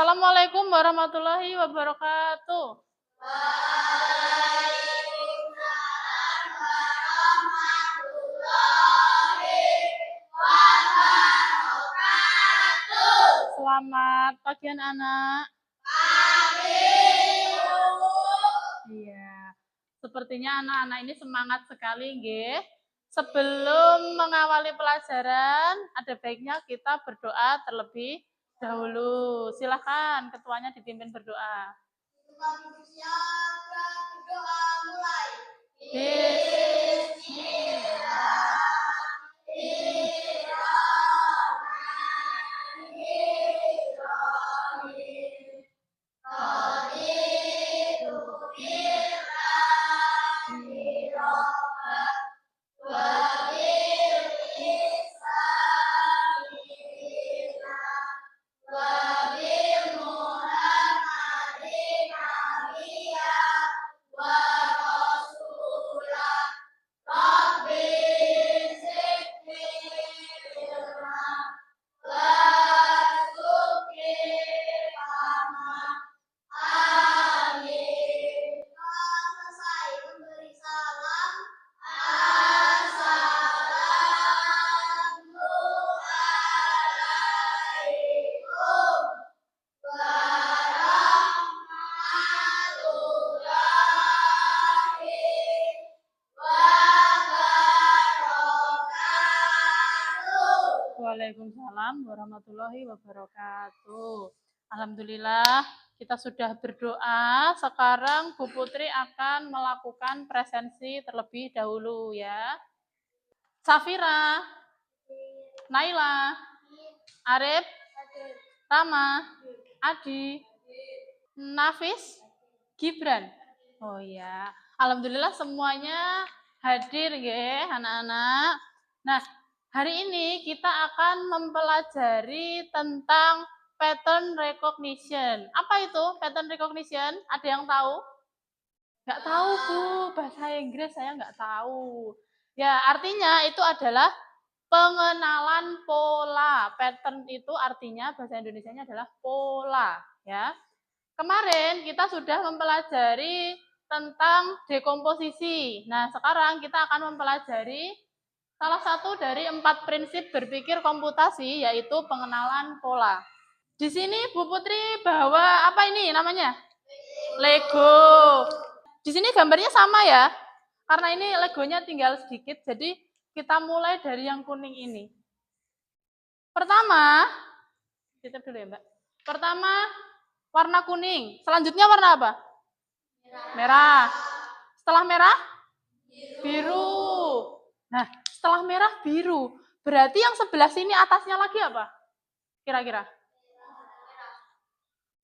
Assalamualaikum warahmatullahi wabarakatuh. Selamat pagi anak-anak. Iya. Sepertinya anak-anak ini semangat sekali, nggih. Sebelum mengawali pelajaran, ada baiknya kita berdoa terlebih dahulu. Silakan ketuanya dipimpin berdoa. Waalaikumsalam warahmatullahi wabarakatuh. Alhamdulillah kita sudah berdoa. Sekarang Bu Putri akan melakukan presensi terlebih dahulu ya. Safira, Naila, Arif, Rama, Adi, Nafis, Gibran. Oh ya, alhamdulillah semuanya hadir nggih anak-anak. Nah, hari ini kita akan mempelajari tentang pattern recognition. Apa itu pattern recognition? Ada yang tahu? Nggak tahu, Bu. Bahasa Inggris saya nggak tahu. Ya, artinya itu adalah pengenalan pola. Pattern itu artinya bahasa Indonesianya adalah pola, ya. Kemarin kita sudah mempelajari tentang dekomposisi. Nah, sekarang kita akan mempelajari salah satu dari 4 prinsip berpikir komputasi, yaitu pengenalan pola. Di sini Bu Putri bawa apa ini namanya? Lego. Di sini gambarnya sama ya, karena ini legonya tinggal sedikit, jadi kita mulai dari yang kuning ini. Pertama, titip dulu ya Mbak. Pertama, warna kuning. Selanjutnya warna apa? Merah. Setelah merah? Biru. Nah, setelah merah biru. Berarti yang sebelah sini atasnya lagi apa? Kira-kira?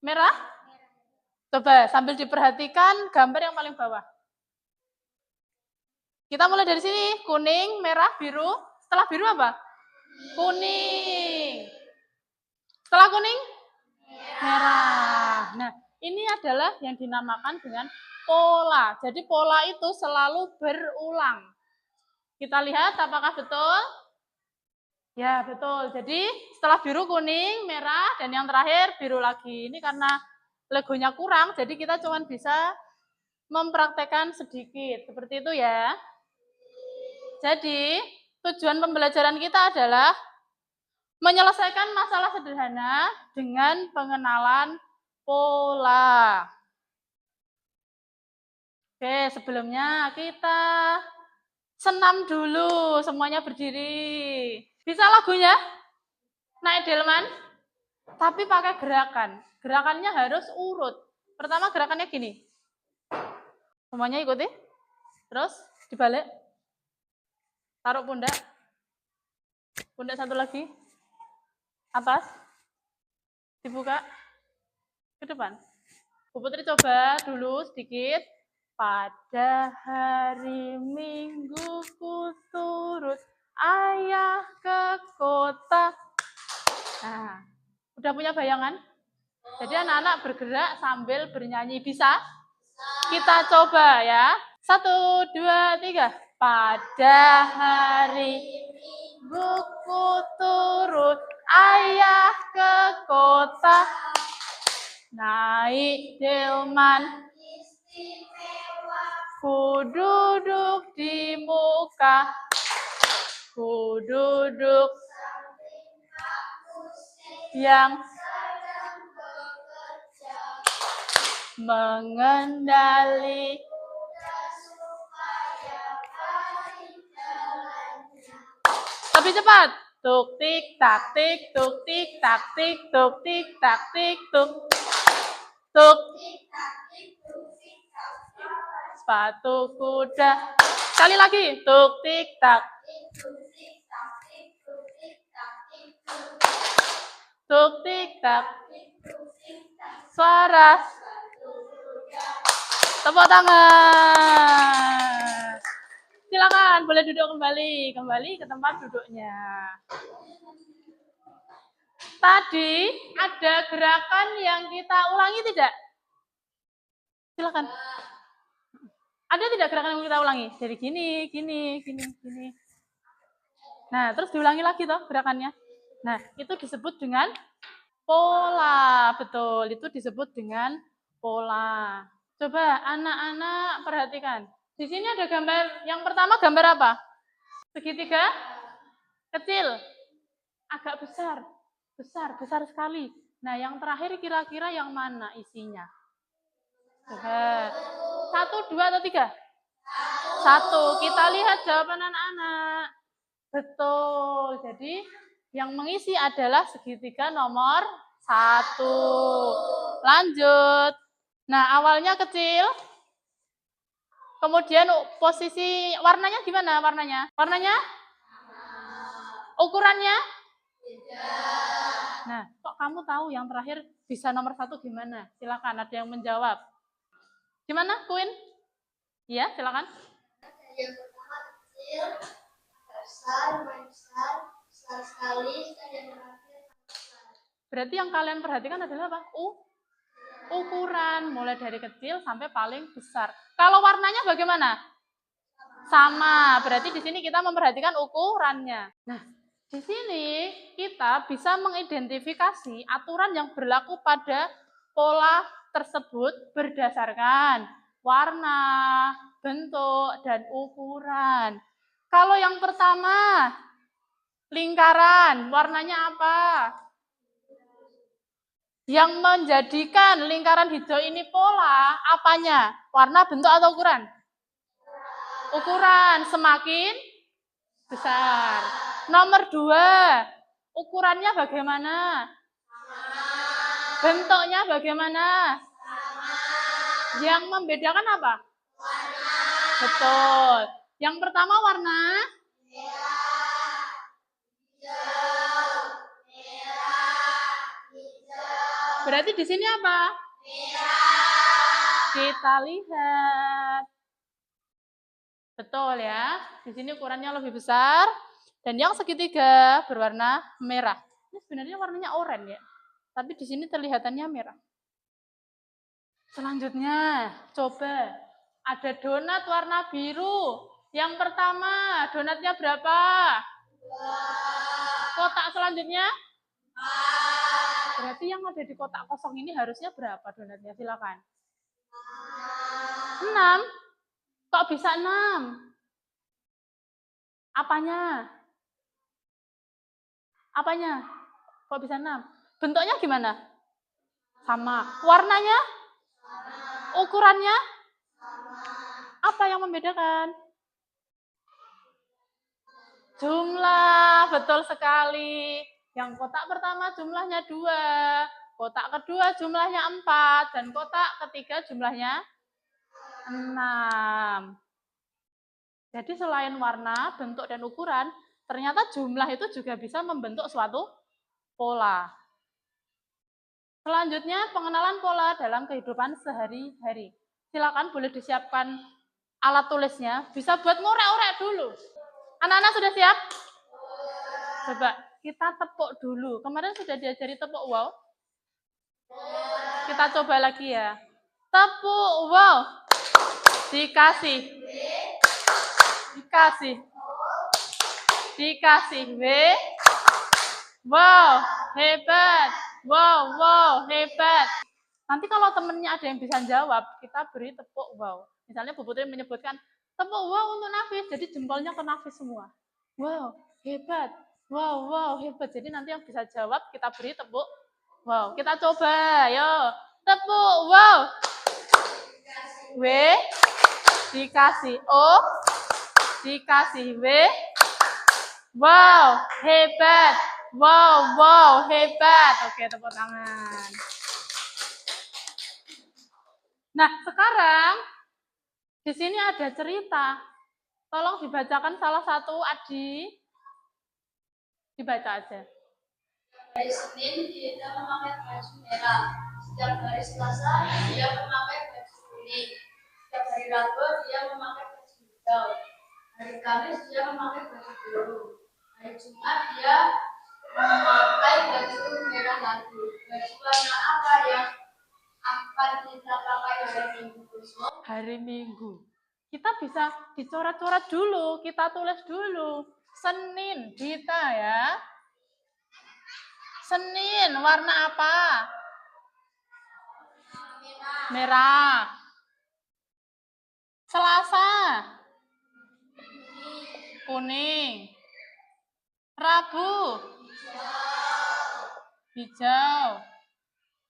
Merah? Coba sambil diperhatikan gambar yang paling bawah. Kita mulai dari sini. Kuning, merah, biru. Setelah biru apa? Kuning. Setelah kuning? Merah. Nah, ini adalah yang dinamakan dengan pola. Jadi pola itu selalu berulang. Kita lihat apakah betul? Ya, betul. Jadi setelah biru, kuning, merah, dan yang terakhir biru lagi. Ini karena legonya kurang, jadi kita cuma bisa mempraktekkan sedikit. Seperti itu ya. Jadi tujuan pembelajaran kita adalah menyelesaikan masalah sederhana dengan pengenalan pola. Oke, sebelumnya kita senam dulu, semuanya berdiri. Bisa lagunya? Naik delman? Tapi pakai gerakan. Gerakannya harus urut. Pertama gerakannya gini. Semuanya ikuti. Terus dibalik. Taruh pundak. Pundak satu lagi. Atas. Dibuka. Ke depan. Bu Putri coba dulu sedikit. Pada hari Minggu ku turut ayah ke kota. Nah, udah punya bayangan? Jadi anak-anak bergerak sambil bernyanyi. Bisa? Kita coba ya. 1, 2, 3. Pada hari Minggu ku turut ayah ke kota. naik delman. Ku duduk di muka. Ku duduk yang mengendali. Lebih cepat. Tuk tik tak tik, tuk tik tak tik, tuk tik tak tik, tuk. Tuk. Sepatu kuda. Sekali lagi. Tuk tik tak. Tuk tik tak. Suara. Tepuk tangan. Silakan, boleh duduk kembali. Kembali ke tempat duduknya. Tadi ada gerakan yang kita ulangi tidak? Silakan. Ada tidak gerakan yang kita ulangi? Dari gini, gini, gini, gini. Nah, terus diulangi lagi toh gerakannya. Nah, itu disebut dengan pola. Betul, itu disebut dengan pola. Coba anak-anak perhatikan. Di sini ada gambar, yang pertama gambar apa? Segitiga kecil, agak besar, besar sekali. Nah, yang terakhir kira-kira yang mana isinya? Coba, 1, 2, atau 3? 1. Kita lihat jawaban anak-anak. Betul, jadi yang mengisi adalah segitiga nomor 1. Lanjut. Nah, awalnya kecil, kemudian posisi warnanya gimana warnanya? Warnanya? Ukurannya? Nah, kok kamu tahu yang terakhir bisa nomor 1 gimana? Silakan, ada yang menjawab. Gimana, Queen? Iya, silakan. Yang pertama kecil, besar sekali, dan yang terakhir besar. Berarti yang kalian perhatikan adalah apa? Ukuran, mulai dari kecil sampai paling besar. Kalau warnanya bagaimana? Sama, berarti di sini kita memperhatikan ukurannya. Nah, di sini kita bisa mengidentifikasi aturan yang berlaku pada pola tersebut berdasarkan warna, bentuk, dan ukuran. Kalau yang pertama, lingkaran, warnanya apa? Yang menjadikan lingkaran hijau ini pola, apanya? Warna, bentuk, atau ukuran? Ukuran, semakin besar. Nomor 2, ukurannya bagaimana? Bentuknya bagaimana? Yang membedakan apa? Betul. Yang pertama warna? Berarti di sini apa? Kita lihat. Betul ya. Di sini ukurannya lebih besar dan yang segitiga berwarna merah. Ini sebenarnya warnanya oranye ya. Tapi di sini terlihatannya merah. Selanjutnya, coba ada donat warna biru. Yang pertama, donatnya berapa? Kotak selanjutnya? Berarti yang ada di kotak kosong ini harusnya berapa donatnya? Silakan. 6. Kok bisa 6? Apanya? Apanya? Kok bisa 6? Bentuknya gimana? Sama. Warnanya? Ukurannya? Apa yang membedakan? Jumlah, betul sekali. Yang kotak pertama jumlahnya 2, kotak kedua jumlahnya 4, dan kotak ketiga jumlahnya 6. Jadi selain warna, bentuk, dan ukuran, ternyata jumlah itu juga bisa membentuk suatu pola. Selanjutnya, pengenalan pola dalam kehidupan sehari-hari. Silakan boleh disiapkan alat tulisnya, bisa buat ngorek-ngorek dulu. Anak-anak sudah siap? Coba kita tepuk dulu. Kemarin sudah diajari tepuk wow? Kita coba lagi ya. Tepuk wow. Dikasih. Dikasih. Dikasih. W. Wow, hebat. Wow, hebat. Nanti kalau temennya ada yang bisa jawab, kita beri tepuk wow. Misalnya Bu Putri menyebutkan tepuk wow untuk Nafis, jadi jempolnya ke Nafis semua. Wow, hebat. Wow, wow, hebat. Jadi nanti yang bisa jawab kita beri tepuk wow. Kita coba, yo. Tepuk wow. W dikasih O, dikasih W. Wow, hebat. Wow, wow, hebat. Oke, tepuk tangan. Nah, sekarang di sini ada cerita. Tolong dibacakan salah satu, Adi. Dibaca aja. Hari Senin dia memakai baju merah. Setiap hari Selasa dia memakai baju kuning. Setiap hari Rabu dia memakai baju hijau. Hari Kamis dia memakai baju biru. Hari Jumat dia memakai baju merah lagi. Baju warna apa yang akan kita pakai hari Minggu besok? Hari Minggu. Kita bisa dicoret-coret dulu, kita tulis dulu. Senin, Dita ya. Senin, warna apa? Merah. Selasa. Kuning. Rabu. Hijau.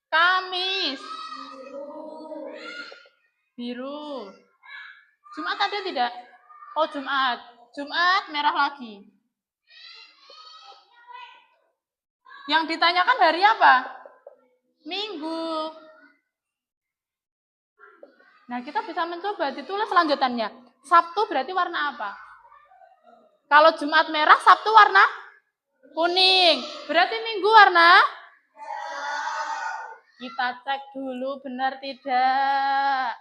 Kamis. Biru. Jumat ada tidak? Oh, Jumat. Jumat merah lagi. Yang ditanyakan hari apa? Minggu. Nah, kita bisa mencoba ditulis lanjutannya. Sabtu berarti warna apa? Kalau Jumat merah, Sabtu warna kuning. Berarti Minggu warna? Kita cek dulu benar tidak.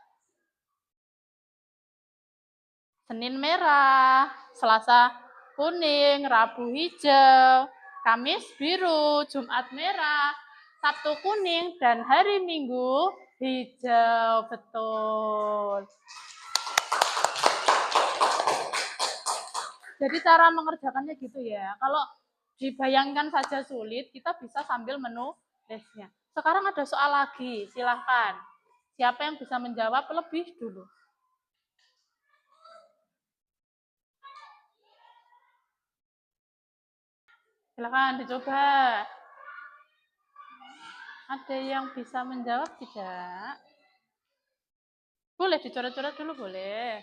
Senin merah, Selasa kuning, Rabu hijau, Kamis biru, Jumat merah, Sabtu kuning, dan hari Minggu hijau. Betul. Jadi cara mengerjakannya gitu ya. Kalau dibayangkan saja sulit, kita bisa sambil menulisnya. Sekarang ada soal lagi, silahkan. Siapa yang bisa menjawab lebih dulu? Silahkan dicoba. Ada yang bisa menjawab tidak? Boleh dicoret-coret dulu, boleh.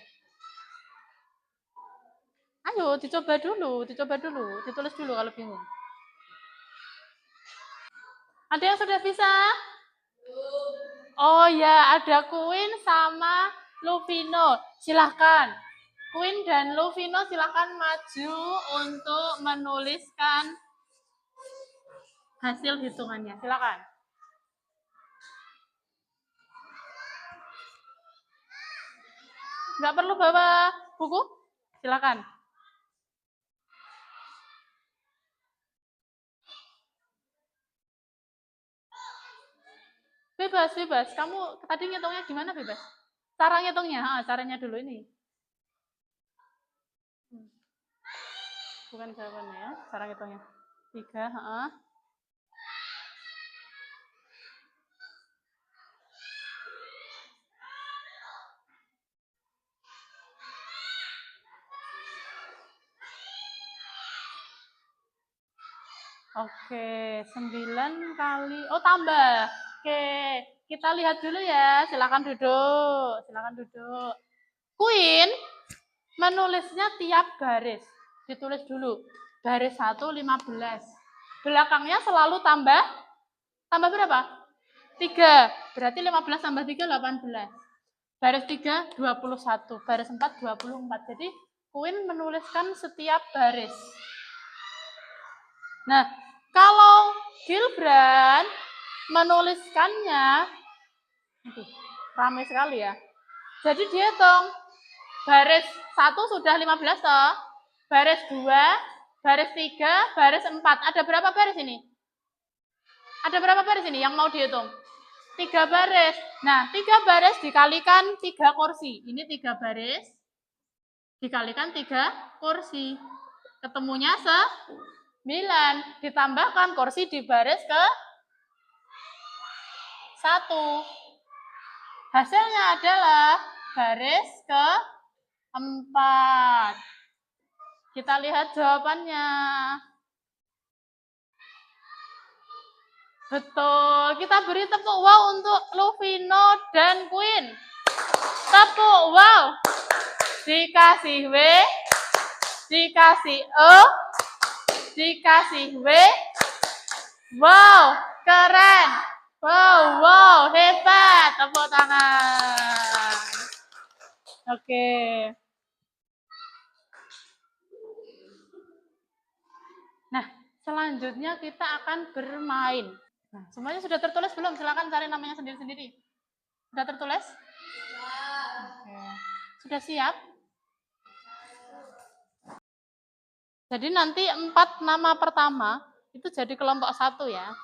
Ayo, dicoba dulu, ditulis dulu kalau bingung. Ada yang sudah bisa? Oh ya, ada Queen sama Luvino. Silahkan. Queen dan Luvino silahkan maju untuk menuliskan hasil hitungannya. Silahkan. Nggak perlu bawa buku? Silahkan. Bebas, bebas. Kamu tadi ngitungnya gimana bebas? Cara ngitungnya, caranya dulu ini. Bukan jawabannya ya, cara ngitungnya. 3, Oke, 9 kali. Oh, tambah. Oke, kita lihat dulu ya. Silakan duduk. Silakan duduk. Queen menulisnya tiap baris. Ditulis dulu. Baris 1, 15. Belakangnya selalu tambah. Tambah berapa? 3. Berarti 15 tambah 3, 18. Baris 3, 21. Baris 4, 24. Jadi, Queen menuliskan setiap baris. Nah, kalau Gilbran menuliskannya, ramai sekali ya. Jadi dia hitung, baris 1 sudah 15 toh, baris 2, baris 3, baris 4. Ada berapa baris ini? Ada berapa baris ini yang mau dihitung? 3 baris. Nah, 3 baris dikalikan 3 kursi. Ini 3 baris dikalikan 3 kursi. Ketemunya 9. Ditambahkan kursi di baris ke Hasilnya adalah baris keempat. Kita lihat jawabannya. Betul. Kita beri tepuk wow untuk Luvino dan Queen. Tepuk wow. Dikasih W, dikasih E, dikasih W. Wow, keren. Wow, hebat. Tepuk tangan. Oke. Nah, selanjutnya kita akan bermain. Nah, semuanya sudah tertulis belum? Silakan cari namanya sendiri-sendiri. Sudah tertulis? Oke. Sudah siap? Jadi nanti 4 nama pertama itu jadi kelompok 1 ya.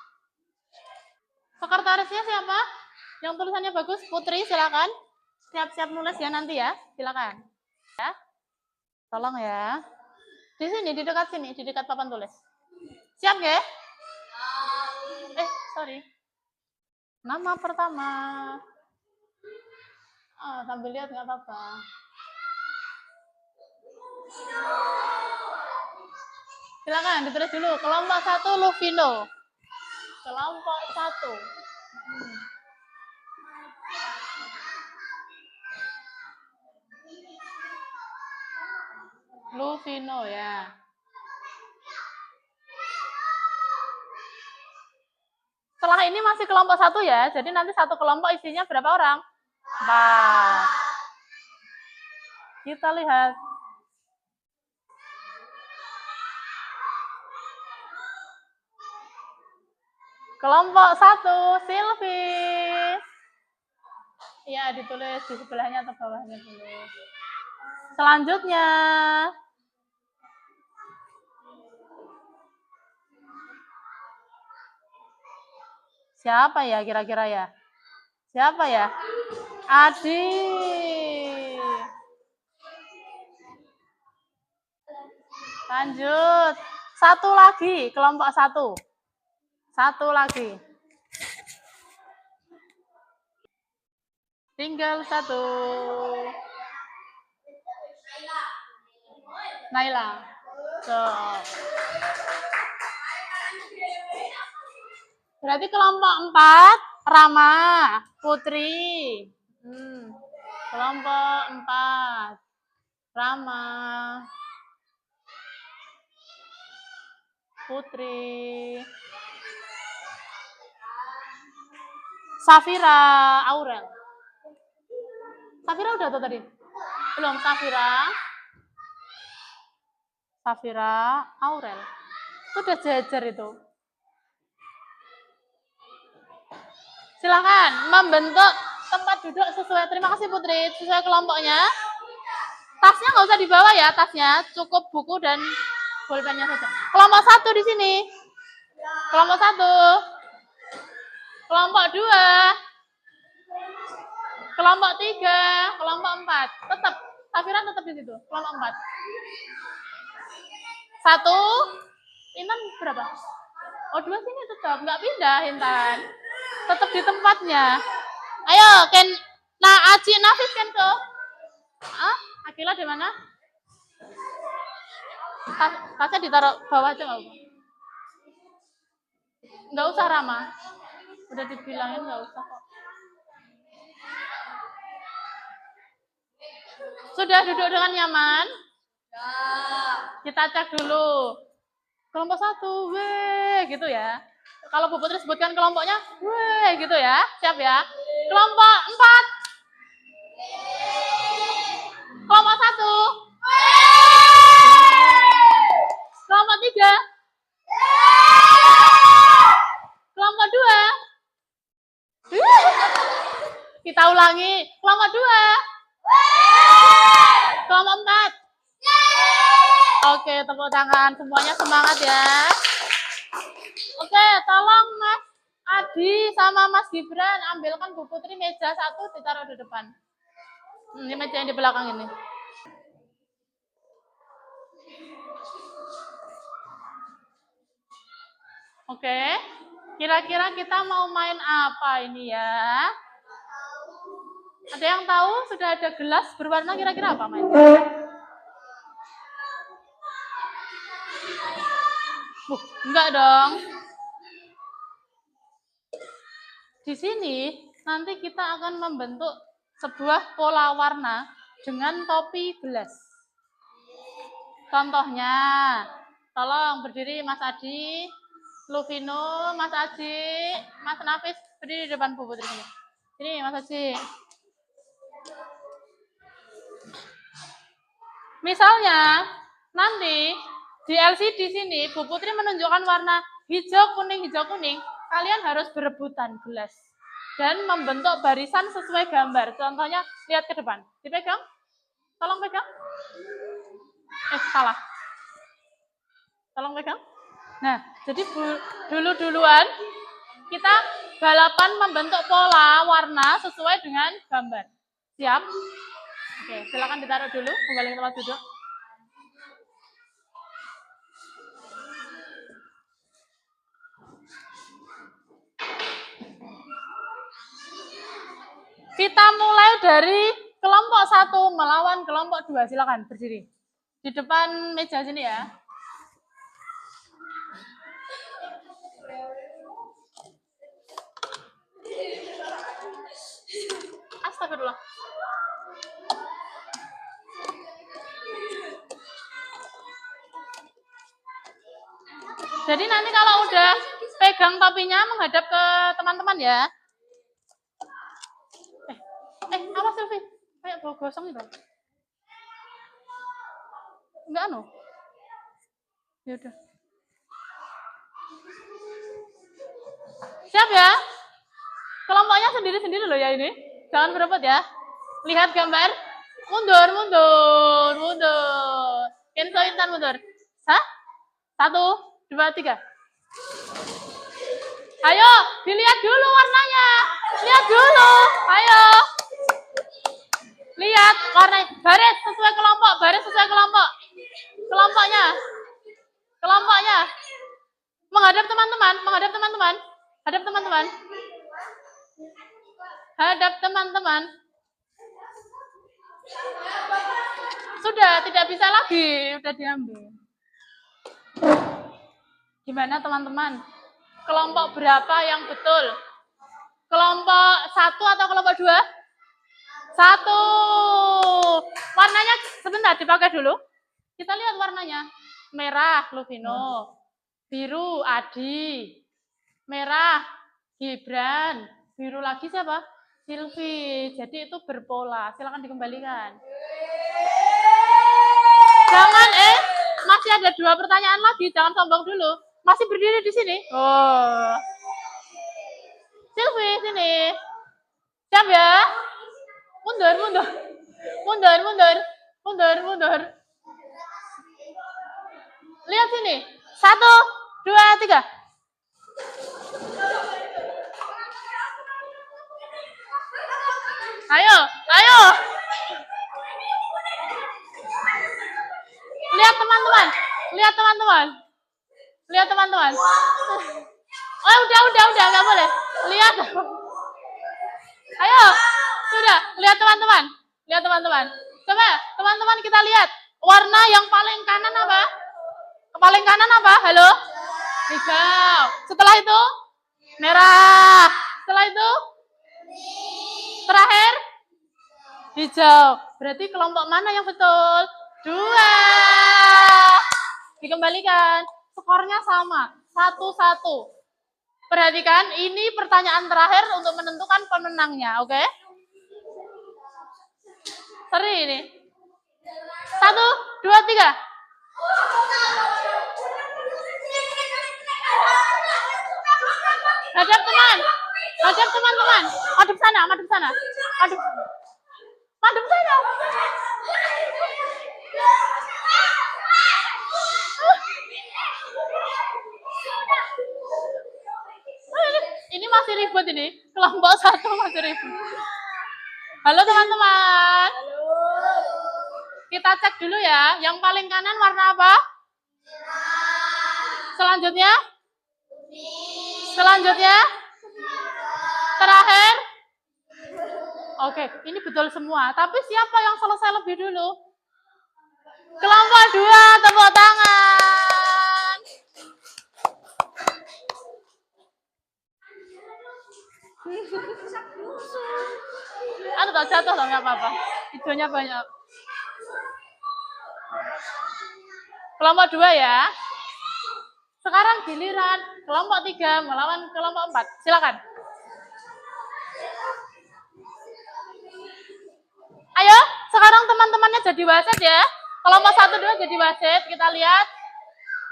Sekretarisnya siapa? Yang tulisannya bagus, Putri, silakan. Siap-siap nulis ya nanti ya, silakan. Ya, tolong ya. Di sini, di dekat sini, di dekat papan tulis. Siap ya? Sorry. Nama pertama. Sambil lihat nggak apa-apa. Silakan ditulis dulu. Kelompok 1 Luvino. Kelompok 1. Luvino ya. Setelah ini masih kelompok 1 ya. Jadi nanti satu kelompok isinya berapa orang? 4. Kita lihat. Kelompok 1, Silvi. Iya, ditulis di sebelahnya atau bawahnya tulis. Selanjutnya. Siapa ya kira-kira ya? Siapa ya? Adi. Lanjut. Satu lagi, kelompok 1. Satu lagi. Tinggal 1. Naila. Berarti kelompok 4, Rama, Putri. Kelompok 4, Rama, Putri, Safira, Aurel. Safira udah tuh tadi? Belum, Safira, Aurel. Itu udah jajar itu. Silakan membentuk tempat duduk sesuai, terima kasih Putri, sesuai kelompoknya. Tasnya nggak usah dibawa ya, tasnya cukup buku dan pulpennya saja. Kelompok 1 di sini. Kelompok 1. Kelompok 2. Kelompok 3. Kelompok 4. Tetap, Safira tetap di situ. Kelompok 4. 1. Intan berapa? Oh, 2 sini tetap, nggak pindah Intan. Tetap di tempatnya. Ayo, Aci, Nafis, Kenko. Akila di mana? Tasnya ditaruh bawah aja nggak apa? Nggak usah Rama. Udah dibilangin nggak usah kok. Sudah duduk dengan nyaman? Kita cek dulu. Kelompok 1, gitu ya. Kalau Bu Putri sebutkan kelompoknya, gitu ya. Siap ya. Kelompok 4. Kelompok 1. Kelompok 3. Kelompok 2. Kita ulangi. Kelompok 2. Kelompok 4. Oke, tepuk tangan. Semuanya semangat ya. Oke, tolong Mas Adi sama Mas Gibran ambilkan Bu Putri meja 1 ditaruh di depan. Ini meja yang di belakang ini. Oke. Kira-kira kita mau main apa ini ya? Ada yang tahu? Sudah ada gelas berwarna, kira-kira apa main? Enggak dong. Di sini nanti kita akan membentuk sebuah pola warna dengan topi gelas. Contohnya, tolong berdiri Mas Adi, Luvino, Mas Aji, Mas Nafis, berdiri di depan Bu Putri ini. Ini Mas Aji. Misalnya, nanti di LCD sini Bu Putri menunjukkan warna hijau, kuning, kalian harus berebutan gelas dan membentuk barisan sesuai gambar. Contohnya, lihat ke depan. Dipegang? Tolong pegang. Salah. Tolong pegang. Nah, jadi duluan kita balapan membentuk pola warna sesuai dengan gambar. Siap? Oke, silakan ditaruh dulu, kembali ke tempat duduk. Kita mulai dari kelompok 1 melawan kelompok 2. Silakan berdiri. Di depan meja sini ya. Astagfirullah. Jadi nanti kalau udah pegang topinya menghadap ke teman-teman ya. Apa Silvi? Kayak bau gosong itu. Enggak anu. Ya udah. Siap ya? Kelompoknya sendiri-sendiri loh ya ini. Jangan berebut ya. Lihat gambar. Mundur. Kenzo Intan mundur. 1, 2, 3. Ayo, dilihat dulu warnanya. Lihat dulu. Ayo. Lihat warna baris sesuai kelompok, Kelompoknya. Menghadap teman-teman. Hadap teman-teman. Sudah, tidak bisa lagi, sudah diambil. Gimana teman-teman? Kelompok berapa yang betul? Kelompok 1 atau kelompok 2? 1. Warnanya sebentar dipakai dulu. Kita lihat warnanya. Merah Luvino, biru Adi, merah Gibran, biru lagi siapa? Silvi. Jadi itu berpola. Silakan dikembalikan. Jangan masih ada 2 pertanyaan lagi. Jangan sombong dulu. Masih berdiri di sini. Oh. Silvi sini. Siap ya? Mundur. Lihat sini. 1, 2, 3. Ayo. Lihat teman-teman. Oh, udah, nggak boleh. Lihat. Ayo. Sudah, lihat teman-teman. Coba, teman-teman kita lihat. Warna yang paling kanan apa? Halo? Hijau. Setelah itu? Merah. Setelah itu? Terakhir? Hijau. Berarti kelompok mana yang betul? 2. Dikembalikan. Skornya sama. 1-1. Perhatikan, ini pertanyaan terakhir untuk menentukan pemenangnya, oke? Seri ini. 1, 2, 3. Hadap teman-teman. Madep sana. Madep sana. Ini masih ribut ini. Kelompok 1 masih ribut. Halo teman-teman. Kita cek dulu ya. Yang paling kanan warna apa? Selanjutnya? Selanjutnya, terakhir. Oke, ini betul semua. Tapi siapa yang selesai lebih dulu? Kelompok 2, tepuk tangan. Aduh, tak jatuh loh, nggak apa-apa. Hijaunya banyak. Kelompok 2 ya. Sekarang giliran kelompok 3 melawan kelompok 4. Silakan. Ayo, sekarang teman-temannya jadi wasit ya. Kelompok 1, 2 jadi wasit. Kita lihat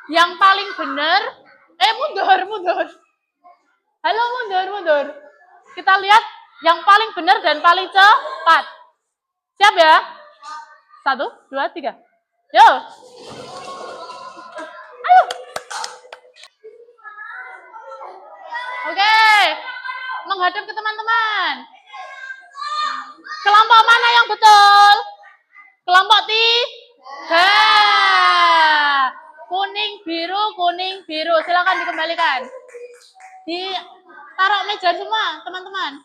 yang paling benar. Mundur. Halo, mundur. Kita lihat yang paling benar dan paling cepat. Siap ya? 1, 2, 3. Yo. Ayo. Oke. Menghadap ke teman-teman. Kelompok mana yang betul? Kelompok 3. Kuning, biru. Silakan dikembalikan. Taruh meja semua, teman-teman.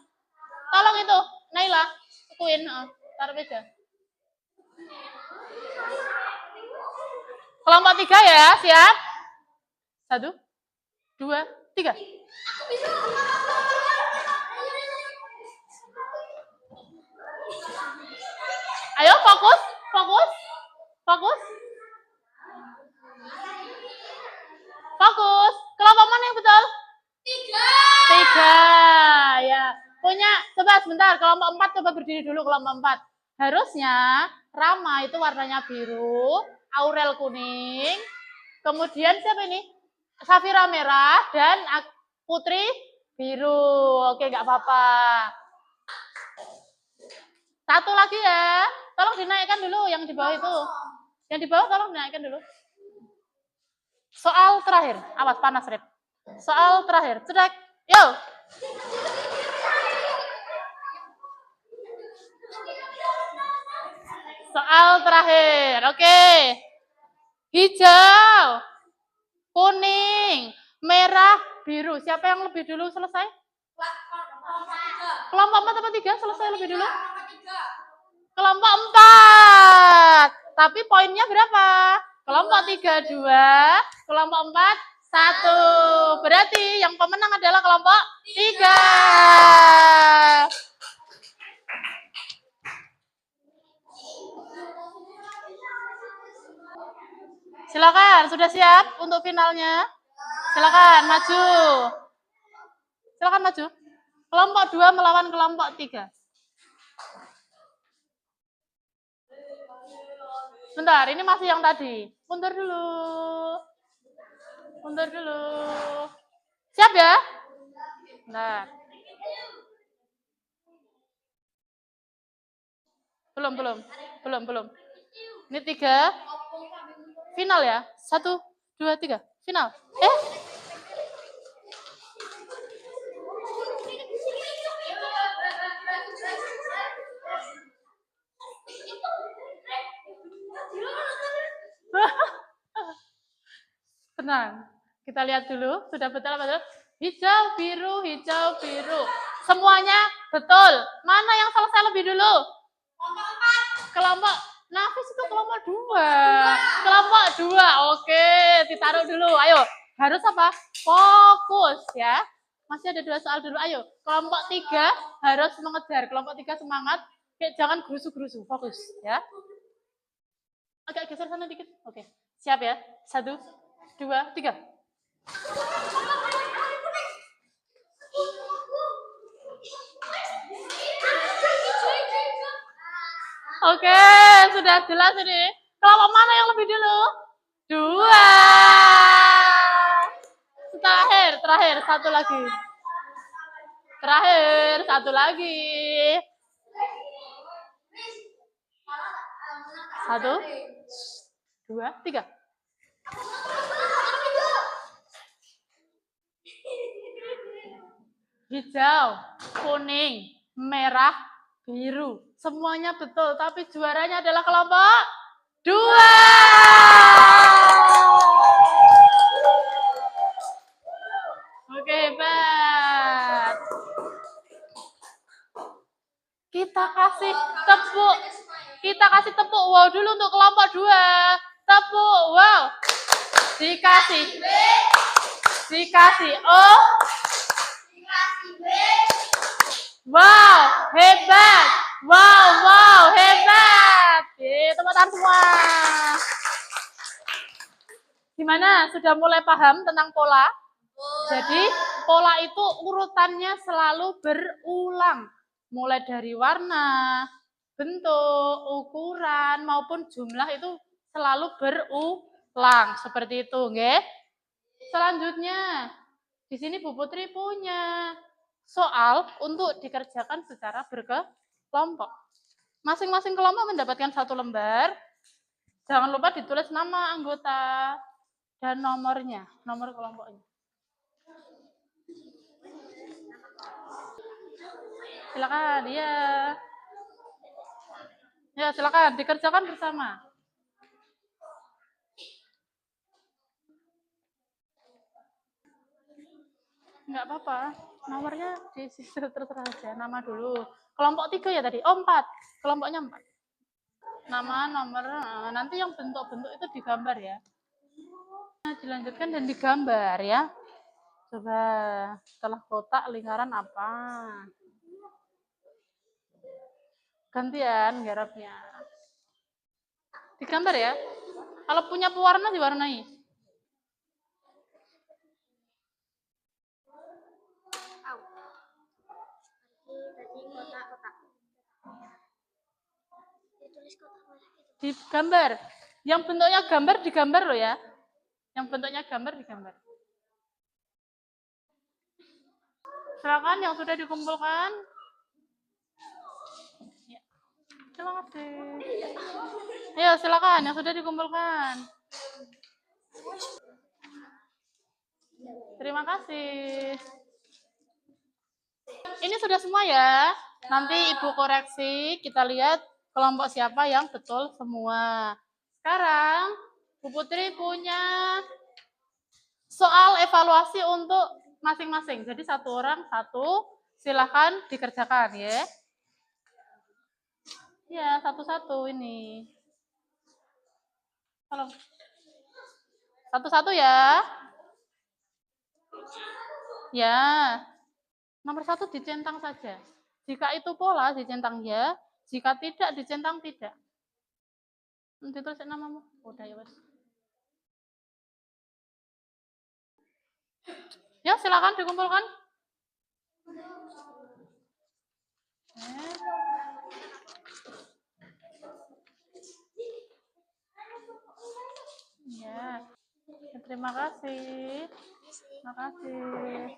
Tolong itu, Naila, ikuin, taruh meja. Kelompok 3 ya, siap? 1, 2, 3. Ayo, fokus. Fokus. Kelompok mana yang betul? 3. Ya. Coba sebentar, kelompok 4 coba berdiri dulu, kelompok 4. Harusnya Rama itu warnanya biru, Aurel kuning, kemudian siapa ini? Safira merah, dan Putri biru. Oke, nggak apa-apa. Satu lagi ya. Tolong dinaikkan dulu yang di bawah itu. Yang di bawah tolong dinaikkan dulu. Soal terakhir. Awas, panas, Rip. Soal terakhir. Cedek. Yo. Soal terakhir. Oke. Hijau, kuning, merah, biru. Siapa yang lebih dulu selesai? Kelompok 4 atau 3 selesai lebih dulu? Kelompok 4. Tapi poinnya berapa? Kelompok 3, 2. Kelompok 4, 1. Berarti yang pemenang adalah kelompok 3. Silakan, sudah siap untuk finalnya? Silakan maju. Kelompok 2 melawan kelompok 3. Bentar, ini masih yang tadi. Mundur dulu. Siap ya? Nah. Belum. Ini 3. Final ya? 1, 2, 3. Final. Tenang. Kita lihat dulu. Sudah betul apa betul? Hijau, biru. Semuanya betul. Mana yang selesai lebih dulu? Kelompok Nafis itu kelompok 2. Kelompok 2. Oke, ditaruh dulu. Ayo. Harus apa? Fokus ya. Masih ada 2 soal dulu. Ayo. Kelompok 3 harus mengejar. Kelompok 3 semangat. Jangan gerusu-gerusu. Fokus ya. Agak geser sana dikit. Oke. Siap ya? 1, 2, 3. Oke, sudah jelas ini. Kelompok mana yang lebih dulu? 2. Terakhir, satu lagi. 1, 2, 3. Hijau, kuning, merah, biru. Semuanya betul, tapi juaranya adalah kelompok 2. Oke, hebat. Kita kasih tepuk. Kita kasih tepuk wow dulu untuk kelompok 2. Tepuk wow. Dikasih B. Dikasih O. Dikasih B. Wow, hebat. Wow, hebat. Tepuk tangan semua. Gimana? Sudah mulai paham tentang pola? Jadi, pola itu urutannya selalu berulang. Mulai dari warna, bentuk, ukuran, maupun jumlah itu selalu berulang. Seperti itu, nggih. Selanjutnya, di sini Bu Putri punya soal untuk dikerjakan secara berkelompok. Masing-masing kelompok mendapatkan 1 lembar. Jangan lupa ditulis nama anggota dan nomornya, nomor kelompoknya. Silakan, ya. Ya, silakan dikerjakan bersama. Enggak apa-apa. Nomornya diisi terserah aja, nama dulu. Kelompok 3 ya tadi. Oh, 4. Kelompoknya 4. Nama, nomor, nanti yang bentuk-bentuk itu digambar ya. Nah, dilanjutkan dan digambar ya. Coba setelah kotak lingkaran apa? Gantian garapnya. Digambar ya. Kalau punya pewarna diwarnai. Digambar. Yang bentuknya gambar digambar loh ya. Yang bentuknya gambar digambar. Silakan yang sudah dikumpulkan. Ya. Terima kasih. Ayo silakan yang sudah dikumpulkan. Terima kasih. Ini sudah semua ya. Nanti Ibu koreksi, kita lihat kelompok siapa yang betul semua. Sekarang Bu Putri punya soal evaluasi untuk masing-masing. Jadi 1 orang 1, silahkan dikerjakan ya. Ya, satu-satu ini. Tolong. Satu-satu ya. Ya. Nomor 1 dicentang saja. Jika itu pola dicentang ya, jika tidak dicentang tidak. Ditulis namamu. Udah ya, Mas. Ya, silakan dikumpulkan. Ya. Terima kasih. Terima kasih.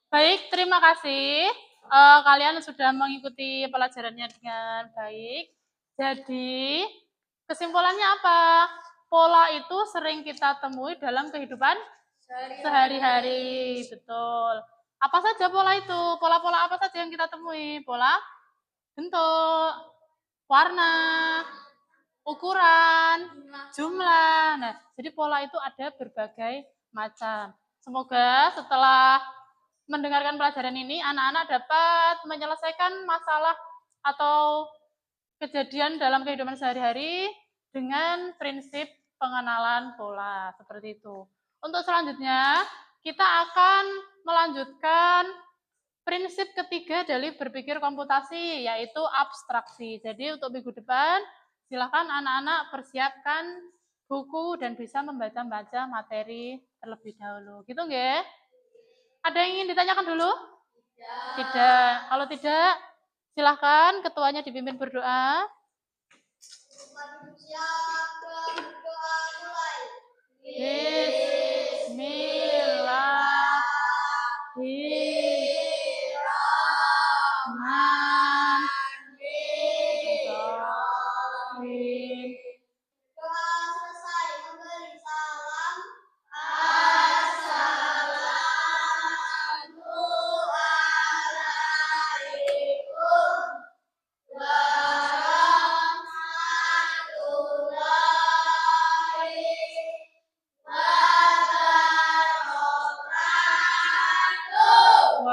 Baik, terima kasih. Kalian sudah mengikuti pelajarannya dengan baik. Jadi, kesimpulannya apa? Pola itu sering kita temui dalam kehidupan sehari-hari. Betul. Apa saja pola itu? Pola-pola apa saja yang kita temui? Pola bentuk, warna, ukuran, jumlah. Nah, jadi pola itu ada berbagai macam. Semoga setelah mendengarkan pelajaran ini, anak-anak dapat menyelesaikan masalah atau kejadian dalam kehidupan sehari-hari dengan prinsip pengenalan pola. Seperti itu. Untuk selanjutnya, kita akan melanjutkan prinsip ketiga dari berpikir komputasi, yaitu abstraksi. Jadi untuk minggu depan, silakan anak-anak persiapkan buku dan bisa membaca-baca materi terlebih dahulu. Gitu nggih? Ada yang ingin ditanyakan dulu? Tidak. Kalau tidak, silahkan ketuanya dipimpin berdoa. Bismillahirrahmanirrahim.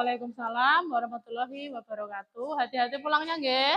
Waalaikumsalam warahmatullahi wabarakatuh. Hati-hati pulangnya, nggih.